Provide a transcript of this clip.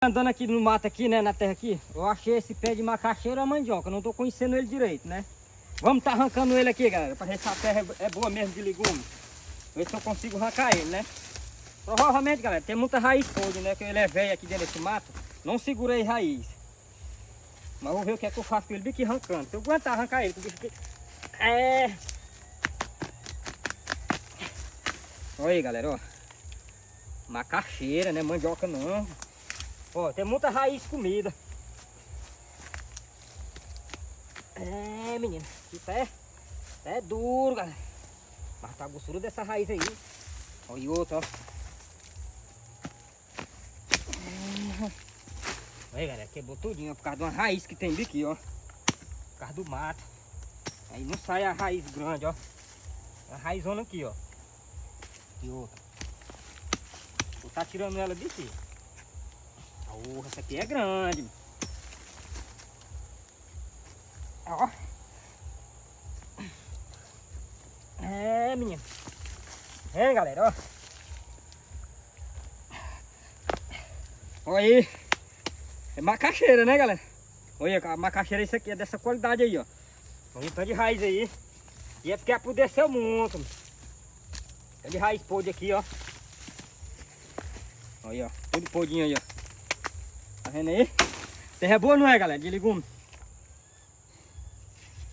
Andando aqui no mato aqui, né, na terra aqui, eu achei esse pé de macaxeira ou mandioca, não tô conhecendo ele direito, né? Vamos tá arrancando ele aqui, galera, pra ver se a terra é boa mesmo de legume. Ver se eu consigo arrancar ele, né? Provavelmente, galera, tem muita raiz podre, né, que ele é velho aqui dentro desse mato. Não segurei raiz. Mas vou ver o que é que eu faço com ele, bicho arrancando. Se eu aguentar arrancar ele, o bicho aqui... Olha aí, galera, ó. Macaxeira, né, mandioca não. Ó, tem muita raiz comida. Menino, esse pé é duro, galera. Mas tá a grossura dessa raiz aí. Ó, e outra, ó. Aí, galera, quebrou tudinho, ó, por causa de uma raiz que tem aqui, ó. Por causa do mato. Aí não sai a raiz grande, ó. A raizona aqui, ó. E outra. Vou tá tirando ela daqui. Essa aqui é grande. Ó. Menino. Galera, ó. Olha aí. É macaxeira, né, galera? Olha, a macaxeira isso aqui é dessa qualidade aí, ó. Olha o tanto de raiz aí. E é porque apodreceu muito. Tem de raiz podre aqui, ó. Olha, ó. Tudo podinho aí, ó. Tá vendo aí? Terra é boa, não é, galera? De legume.